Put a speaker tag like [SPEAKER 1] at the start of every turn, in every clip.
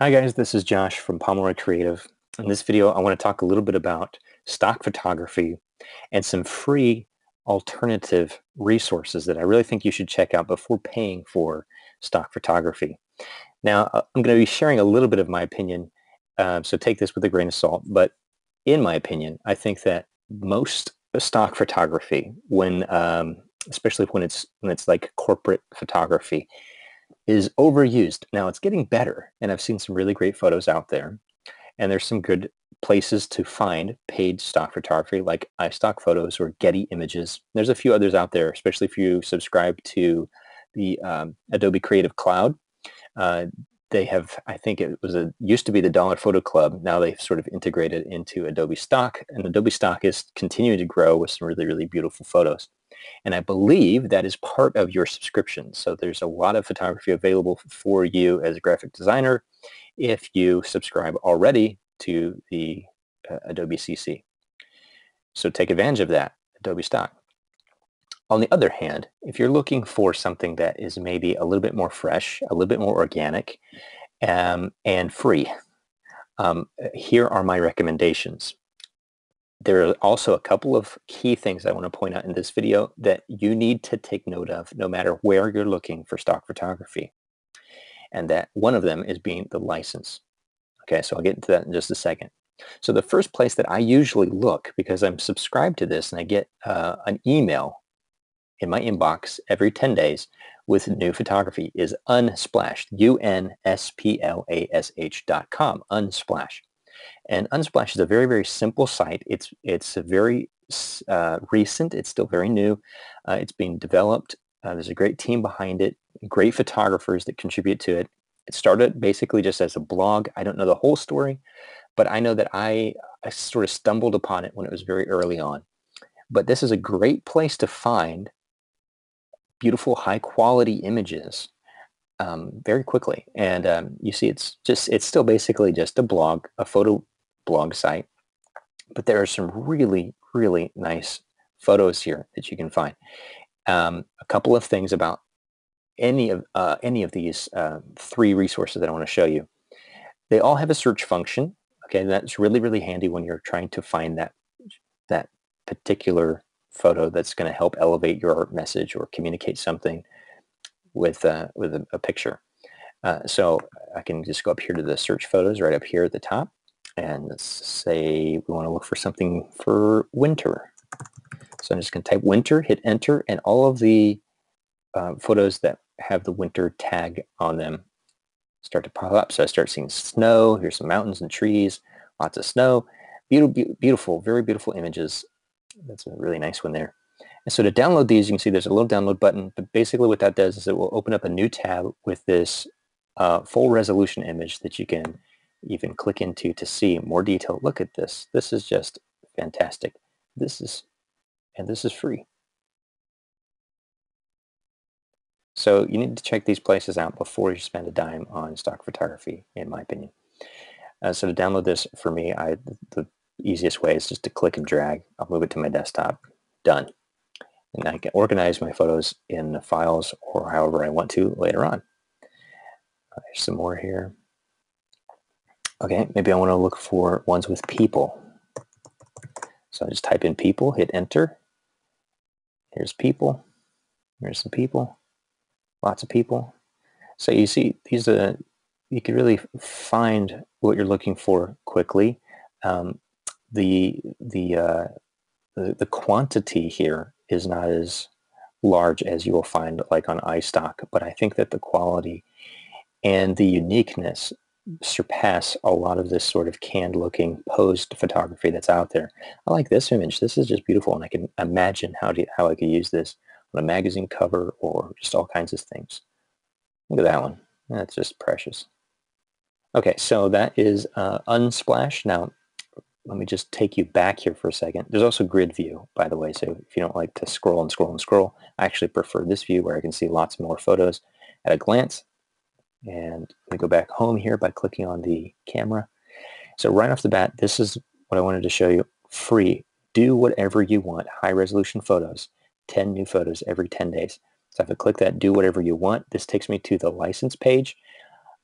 [SPEAKER 1] Hi guys, this is Josh from Pomeroy Creative. In this video, I want to talk a little bit about stock photography and some free alternative resources that I really think you should check out before paying for stock photography. Now, I'm going to be sharing a little bit of my opinion, so take this with a grain of salt, but in my opinion, I think that most stock photography, especially when it's like corporate photography, is overused. Now it's getting better, and I've seen some really great photos out there, and there's some good places to find paid stock photography like iStock Photos or Getty Images. There's a few others out there, especially if you subscribe to the Adobe Creative Cloud. Uh, they have, I think used to be the Dollar Photo Club. Now they've sort of integrated into Adobe Stock, and Adobe Stock is continuing to grow with some really, really beautiful photos. And I believe that is part of your subscription. So there's a lot of photography available for you as a graphic designer if you subscribe already to the Adobe CC. So take advantage of that, Adobe Stock. On the other hand, if you're looking for something that is maybe a little bit more fresh, a little bit more organic, and free, here are my recommendations. There are also a couple of key things I want to point out in this video that you need to take note of no matter where you're looking for stock photography. And that one of them is being the license. Okay, so I'll get into that in just a second. So the first place that I usually look, because I'm subscribed to this and I get an email in my inbox every 10 days with new photography, is Unsplash, UNSPLASH.com, Unsplash. And Unsplash is a very, very simple site. It's a very recent. It's still very new. It's being developed. There's a great team behind it, great photographers that contribute to it. It started basically just as a blog. I don't know the whole story, but I know that I sort of stumbled upon it when it was very early on. But this is a great place to find beautiful, high-quality images very quickly. And you see it's still basically just a blog, a photo blog site, but there are some really, really nice photos here that you can find. A couple of things about any of these three resources that I want to show you. They all have a search function. Okay, and that's really, really handy when you're trying to find that particular photo that's going to help elevate your message or communicate something with a picture. So I can just go up here to the search photos right up here at the top, and let's say we want to look for something for winter. So I'm just going to type winter, hit enter, and all of the photos that have the winter tag on them start to pop up. So I start seeing snow. Here's some mountains and trees, lots of snow. Beautiful, beautiful, very beautiful images. That's a really nice one there. And so to download these, you can see there's a little download button, but basically what that does is it will open up a new tab with this full resolution image that you can even click into to see more detail. Look at this. This is just fantastic. This is free. So you need to check these places out before you spend a dime on stock photography, in my opinion. So to download this for me, the easiest way is just to click and drag. I'll move it to my desktop. Done. And I can organize my photos in the files or however I want to later on. There's some more here. Okay, maybe I want to look for ones with people. So I just type in people, hit enter. Here's people. Here's some people. Lots of people. So you see, you can really find what you're looking for quickly. The quantity here is not as large as you will find like on iStock, but I think that the quality and the uniqueness surpass a lot of this sort of canned looking posed photography that's out there. I like this image. This is just beautiful, and I can imagine how I could use this on a magazine cover or just all kinds of things. Look at that one. That's just precious. Okay, so that is Unsplash. Now, let me just take you back here for a second. There's also grid view, by the way, so if you don't like to scroll and scroll and scroll, I actually prefer this view where I can see lots more photos at a glance. And let me go back home here by clicking on the camera. So right off the bat, this is what I wanted to show you. Free. Do whatever you want. High resolution photos. 10 new photos every 10 days. So if I click that do whatever you want, this takes me to the license page.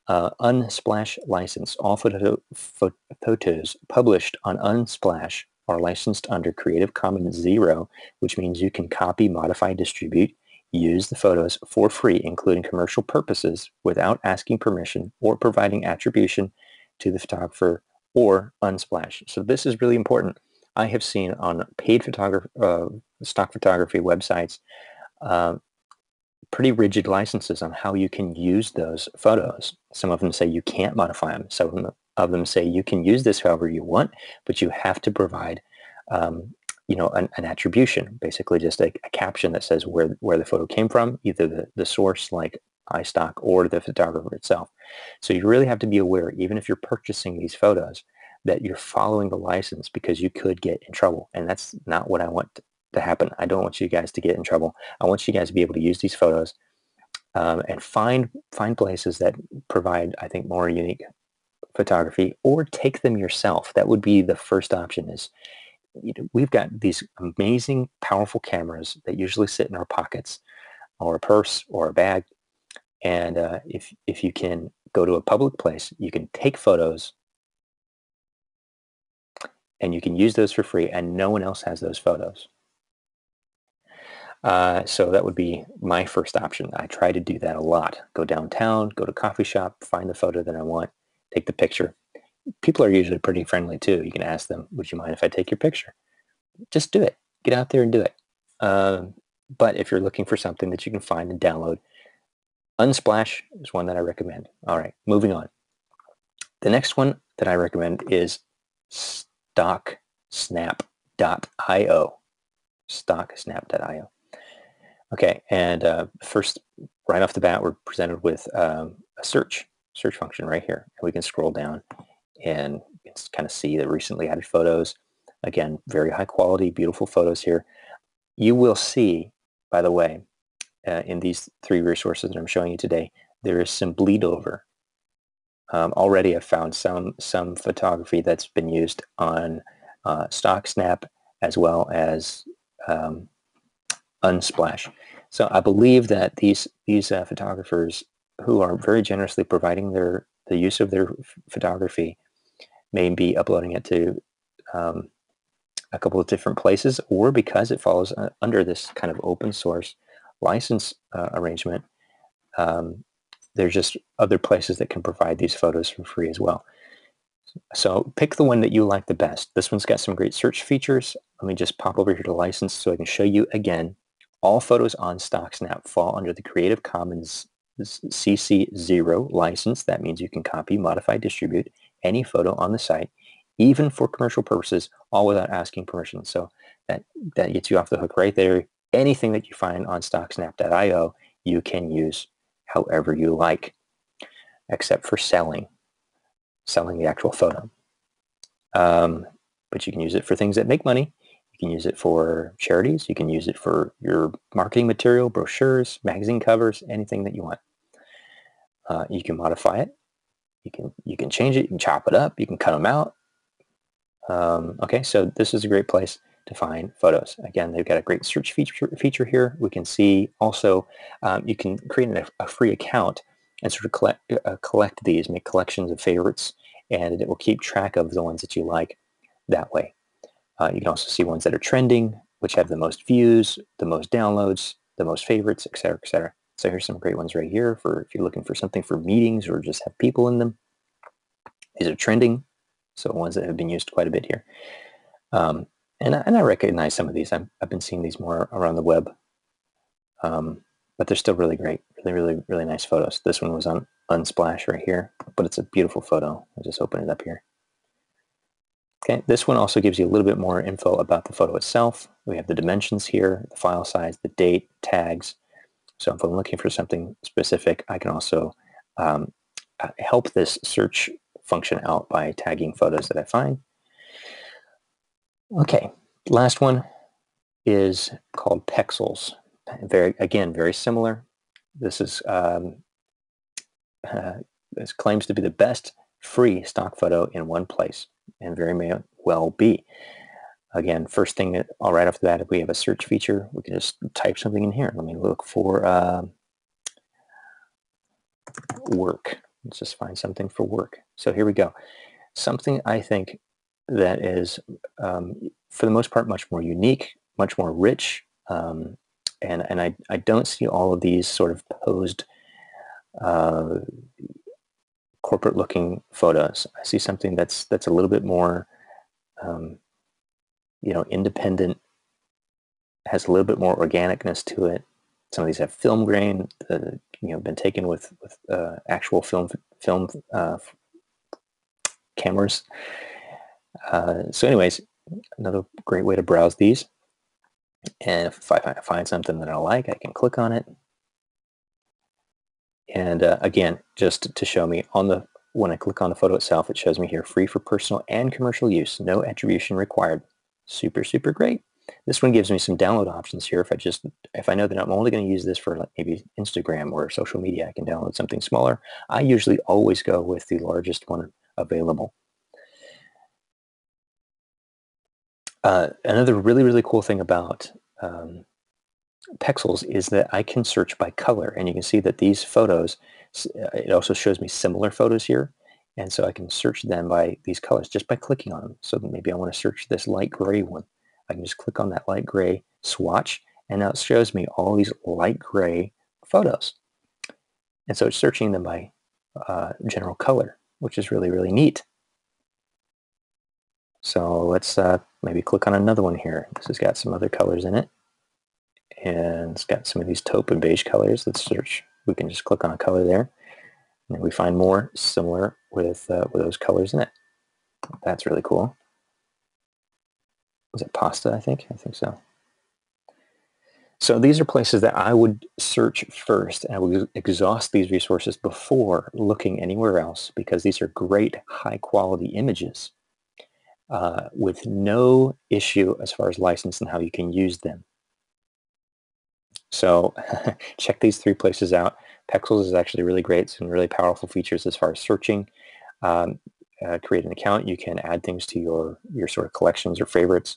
[SPEAKER 1] Unsplash license. All photos published on Unsplash are licensed under Creative Commons 0, which means you can copy, modify, distribute, use the photos for free, including commercial purposes, without asking permission or providing attribution to the photographer or Unsplash. So this is really important. I have seen on paid stock photography websites pretty rigid licenses on how you can use those photos. Some of them say you can't modify them. Some of them say you can use this however you want, but you have to provide an attribution, basically just a caption that says where the photo came from, either the source like iStock or the photographer itself. So you really have to be aware, even if you're purchasing these photos, that you're following the license, because you could get in trouble. And that's not what I want to happen. I don't want you guys to get in trouble. I want you guys to be able to use these photos and find places that provide, I think, more unique photography, or take them yourself. That would be the first option. Is we've got these amazing, powerful cameras that usually sit in our pockets or a purse or a bag. And if you can go to a public place, you can take photos and you can use those for free, and no one else has those photos. So that would be my first option. I try to do that a lot. Go downtown, go to a coffee shop, find the photo that I want, take the picture. People are usually pretty friendly too. You can ask them, would you mind if I take your picture? Just do it. Get out there and do it. But if you're looking for something that you can find and download, Unsplash is one that I recommend. All right, moving on. The next one that I recommend is StockSnap.io. StockSnap.io. Okay, and first, right off the bat, we're presented with a search function right here. And we can scroll down and kind of see the recently added photos. Again, very high quality, beautiful photos here. You will see, by the way, in these three resources that I'm showing you today, there is some bleed over. Already I've found some photography that's been used on StockSnap as well as Unsplash. So I believe that these photographers, who are very generously providing the use of their photography, may be uploading it to a couple of different places, or because it falls under this kind of open source license arrangement, there's just other places that can provide these photos for free as well. So pick the one that you like the best. This one's got some great search features. Let me just pop over here to license so I can show you again. All photos on StockSnap fall under the Creative Commons CC 0 license. That means you can copy, modify, distribute any photo on the site, even for commercial purposes, all without asking permission. So that gets you off the hook right there. Anything that you find on StockSnap.io, you can use however you like, except for selling the actual photo. But you can use it for things that make money. You can use it for charities. You can use it for your marketing material, brochures, magazine covers, anything that you want. You can modify it. You can change it. You can chop it up. You can cut them out. Okay, so this is a great place to find photos. Again, they've got a great search feature here. We can see also you can create a free account and sort of collect these, make collections of favorites, and it will keep track of the ones that you like that way. You can also see ones that are trending, which have the most views, the most downloads, the most favorites, et cetera, et cetera. So here's some great ones right here for if you're looking for something for meetings or just have people in them. These are trending, so ones that have been used quite a bit here. And I recognize some of these. I've been seeing these more around the web, but they're still really great, really nice photos. This one was on Unsplash right here, but it's a beautiful photo. I'll just open it up here. Okay, this one also gives you a little bit more info about the photo itself. We have the dimensions here, the file size, the date, tags. So if I'm looking for something specific, I can also help this search function out by tagging photos that I find. Okay, last one is called Pexels. Very similar. This is this claims to be the best free stock photo in one place, and very may well be. Again, first thing that right off the bat, if we have a search feature, we can just type something in here. Let me look for work. Let's just find something for work. So here we go. Something I think that is, for the most part, much more unique, much more rich, and I don't see all of these sort of posed uh, corporate-looking photos. I see something that's a little bit more, um, independent, has a little bit more organicness to it. Some of these have film grain, been taken with actual film cameras. So anyways, another great way to browse these. And if I find something that I like, I can click on it. And again, just to show me when I click on the photo itself, it shows me here free for personal and commercial use, no attribution required. Super, super great. This one gives me some download options here. If I know that I'm only going to use this for like maybe Instagram or social media, I can download something smaller. I usually always go with the largest one available. Another really, really cool thing about Pexels is that I can search by color, and you can see that these photos, it also shows me similar photos here, and so I can search them by these colors just by clicking on them. So maybe I want to search this light gray one. I can just click on that light gray swatch, and now it shows me all these light gray photos. And so it's searching them by general color, which is really, really neat. So let's maybe click on another one here. This has got some other colors in it, and it's got some of these taupe and beige colors. Let's search. We can just click on a color there, and we find more similar with those colors in it. That's really cool. Was it pasta, I think? I think so. So these are places that I would search first, and I would exhaust these resources before looking anywhere else, because these are great high-quality images with no issue as far as license and how you can use them. So check these 3 places out. Pexels is actually really great. Some really powerful features as far as searching. Create an account. You can add things to your sort of collections or favorites.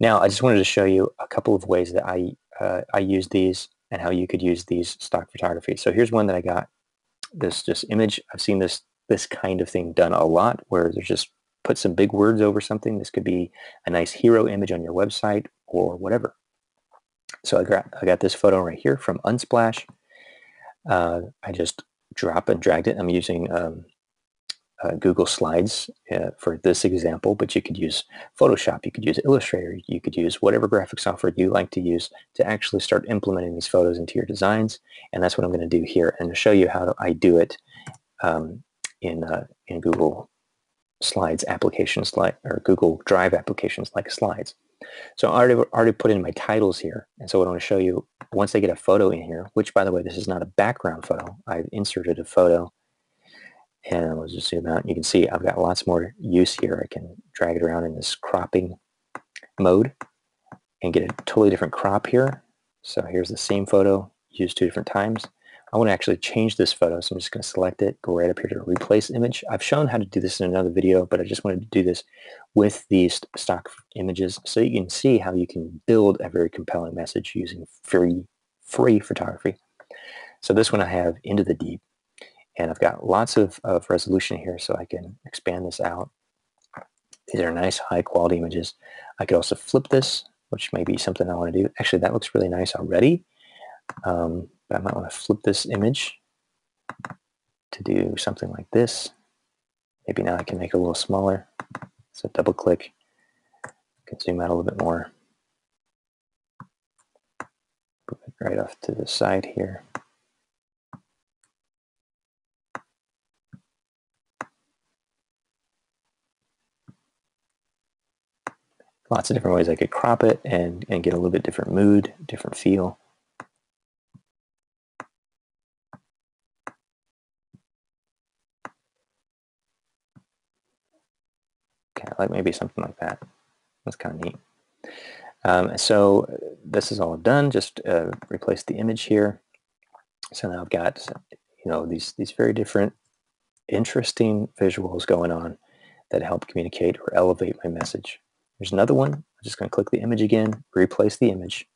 [SPEAKER 1] Now, I just wanted to show you a couple of ways that I use these and how you could use these stock photography. So here's one that I got. This just image. I've seen this kind of thing done a lot, where there's just put some big words over something. This could be a nice hero image on your website or whatever. So I got this photo right here from Unsplash. I just drop and dragged it. I'm using Google Slides for this example, but you could use Photoshop, you could use Illustrator, you could use whatever graphic software you like to use to actually start implementing these photos into your designs. And that's what I'm going to do here, and to show you how I do it in Google Slides applications, or Google Drive applications like Slides. So I already put in my titles here, and so what I want to show you, once I get a photo in here, which, by the way, this is not a background photo. I've inserted a photo, and let's just zoom out. You can see I've got lots more use here. I can drag it around in this cropping mode and get a totally different crop here. So here's the same photo used 2 different times. I want to actually change this photo, so I'm just going to select it, go right up here to replace image. I've shown how to do this in another video, but I just wanted to do this with these stock images so you can see how you can build a very compelling message using free photography. So this one I have into the deep, and I've got lots of resolution here, so I can expand this out. These are nice high quality images. I could also flip this, which may be something I want to do. Actually, that looks really nice already. But I might want to flip this image to do something like this. Maybe now I can make it a little smaller. So double click, I can zoom out a little bit more. Put it right off to the side here. Lots of different ways I could crop it and get a little bit different mood, different feel. Okay, like maybe something like that. That's kind of neat. So this is all done. Just replace the image here. So now I've got, these very different, interesting visuals going on that help communicate or elevate my message. There's another one. I'm just going to click the image again, replace the image.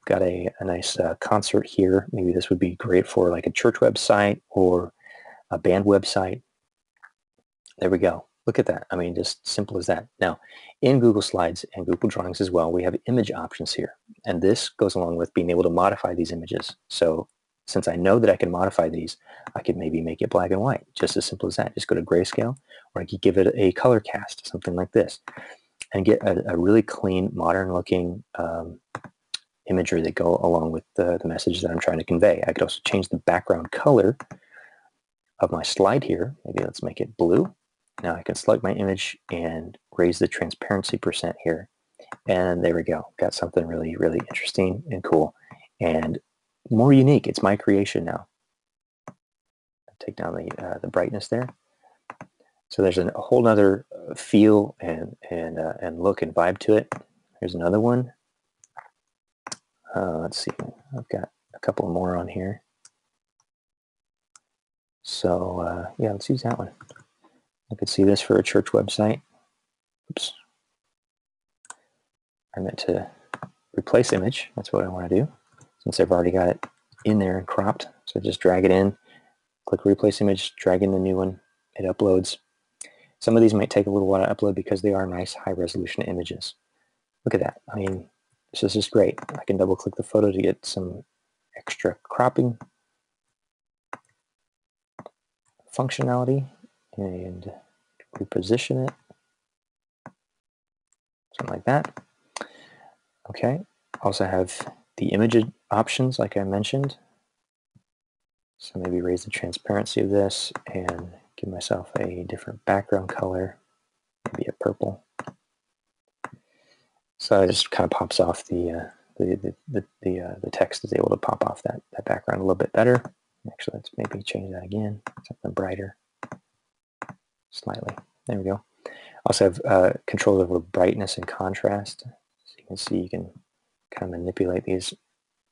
[SPEAKER 1] got a nice concert here. Maybe this would be great for like a church website or a band website. There we go. Look at that. I mean, just simple as that. Now, in Google Slides and Google Drawings as well, we have image options here. And this goes along with being able to modify these images. So since I know that I can modify these, I could maybe make it black and white, just as simple as that. Just go to grayscale, or I could give it a color cast, something like this, and get a really clean, modern-looking imagery that go along with the message that I'm trying to convey. I could also change the background color of my slide here. Maybe let's make it blue. Now I can select my image and raise the transparency % here. And there we go. Got something really, really interesting and cool and more unique. It's my creation now. Take down the brightness there. So there's a whole nother feel and look and vibe to it. Here's another one. Let's see. I've got a couple more on here. So yeah, let's use that one. I could see this for a church website. Oops. I meant to replace image. That's what I want to do, since I've already got it in there and cropped. So just drag it in, click replace image, drag in the new one. It uploads. Some of these might take a little while to upload because they are nice high resolution images. Look at that. I mean, this is just great. I can double click the photo to get some extra cropping functionality and reposition it, something like that. Okay, also have the image options like I mentioned. So maybe raise the transparency of this and give myself a different background color, maybe a purple. So it just kind of pops off the text is able to pop off that background a little bit better. Actually, let's maybe change that again, something brighter, slightly. There we go. Also have control over brightness and contrast. So you can see you can kind of manipulate these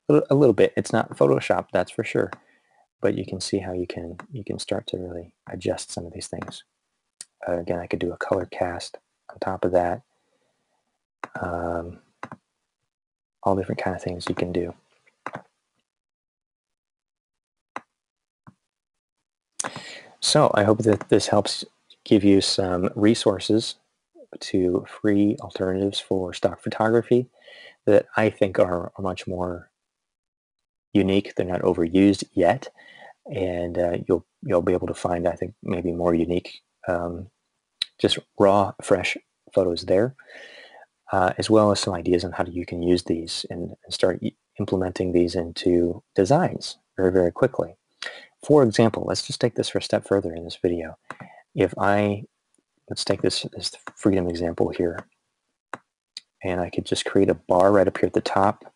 [SPEAKER 1] a little bit. It's not Photoshop, that's for sure, but you can see how you can start to really adjust some of these things. Again, I could do a color cast on top of that. All different kind of things you can do. So I hope that this helps give you some resources to free alternatives for stock photography that I think are much more unique. They're not overused yet, and you'll be able to find, I think, maybe more unique, just raw, fresh photos there, as well as some ideas on how you can use these and start implementing these into designs very, very quickly. For example, let's just take this for a step further in this video. Let's take this freedom example here, and I could just create a bar right up here at the top.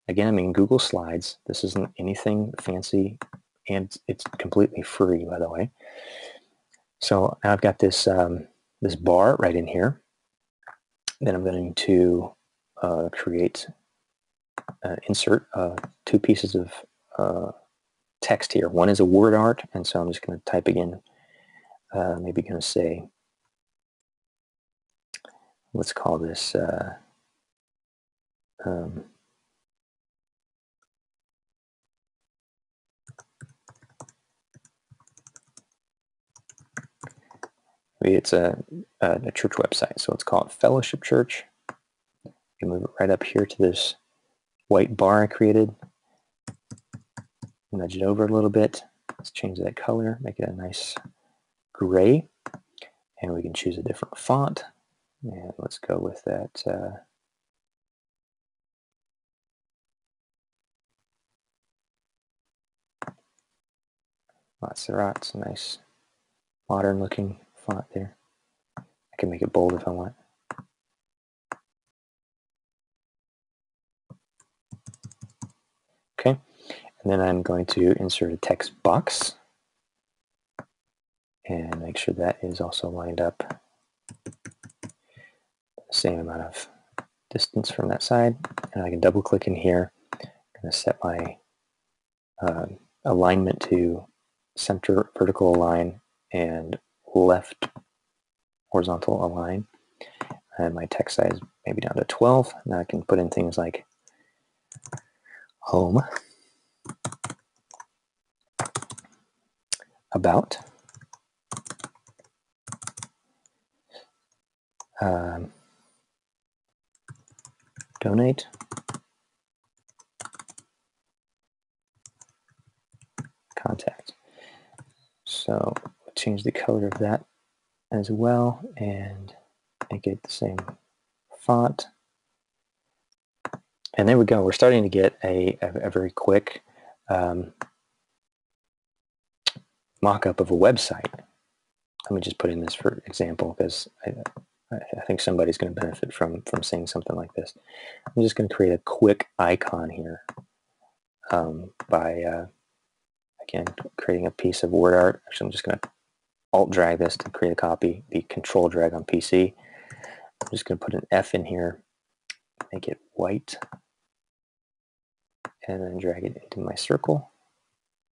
[SPEAKER 1] Again, I'm in Google Slides. This isn't anything fancy, and it's completely free, by the way. So now I've got this this bar right in here. Then I'm going to create, insert 2 pieces of text here. One is a word art, and so I'm just going to type again. Maybe going to say, let's call this maybe it's a church website, so let's call it Fellowship Church. You move it right up here to this white bar I created. Nudge it over a little bit. Let's change that color, make it a nice gray, and we can choose a different font. And let's go with that. Montserrat's a nice modern looking font there. I can make it bold if I want. Okay, and then I'm going to insert a text box and make sure that is also lined up the same amount of distance from that side. And I can double click in here. I'm going to set my alignment to center vertical align and left horizontal align, and my text size maybe down to 12. Now I can put in things like home, about, donate, contact. So change the color of that as well and make it the same font. And there we go. We're starting to get a very quick mock-up of a website. Let me just put in this for example because I think somebody's going to benefit from seeing something like this. I'm just going to create a quick icon here by, again, creating a piece of word art. Actually, I'm just going to Alt-drag this to create a copy, the Control-drag on PC. I'm just going to put an F in here, make it white, and then drag it into my circle.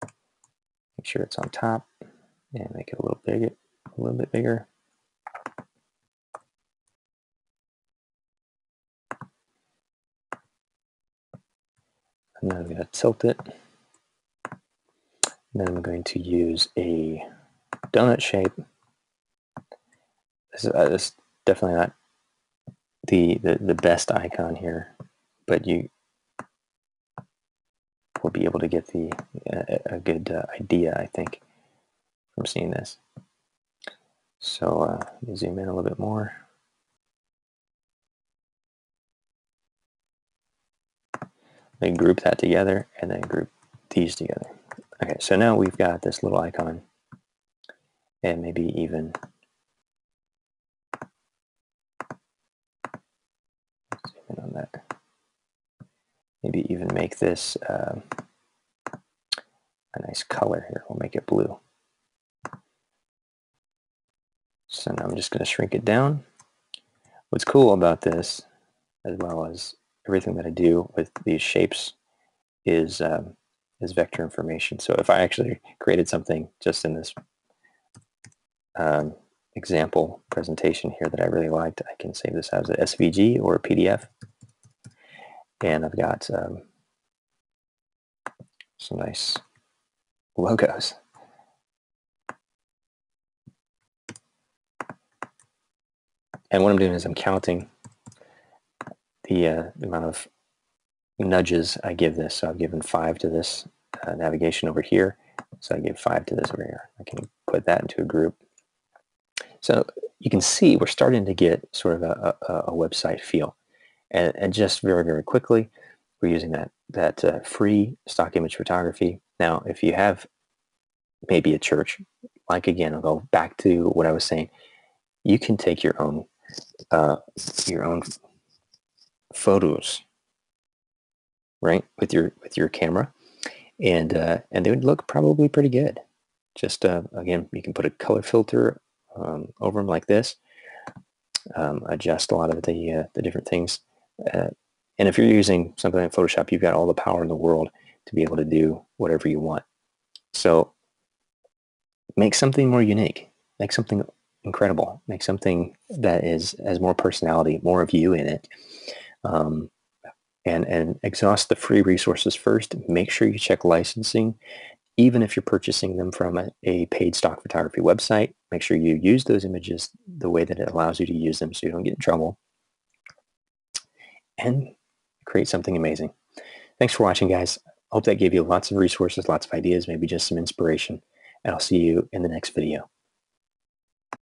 [SPEAKER 1] Make sure it's on top, and make it a little bit bigger. And then I'm going to tilt it. And then I'm going to use a donut shape. This is definitely not the best icon here, but you will be able to get a good idea, I think, from seeing this. So let me zoom in a little bit more. Then group that together, and then group these together. Okay, so now we've got this little icon, and maybe even zoom in on that. Maybe even make this a nice color here. We'll make it blue. So now I'm just going to shrink it down. What's cool about this, as well as everything that I do with these shapes, is vector information. So if I actually created something just in this example presentation here that I really liked, I can save this as a SVG or a PDF. And I've got some nice logos. And what I'm doing is I'm counting the amount of nudges I give this. So I've given 5 to this navigation over here. So I give 5 to this over here. I can put that into a group. So you can see we're starting to get sort of a website feel. And just very, very quickly, we're using that free stock image photography. Now, if you have maybe a church, like again, I'll go back to what I was saying. You can take your own photos, right, with your camera, and they would look probably pretty good. Just again, you can put a color filter over them like this, adjust a lot of the different things, and if you're using something like Photoshop, you've got all the power in the world to be able to do whatever you want. So make something more unique, make something incredible, make something that has more personality, more of you in it, and exhaust the free resources first. Make sure you check licensing. Even if you're purchasing them from a paid stock photography website, make sure you use those images the way that it allows you to use them so you don't get in trouble, and create something amazing. Thanks for watching, guys. Hope that gave you lots of resources, lots of ideas, maybe just some inspiration, and I'll see you in the next video.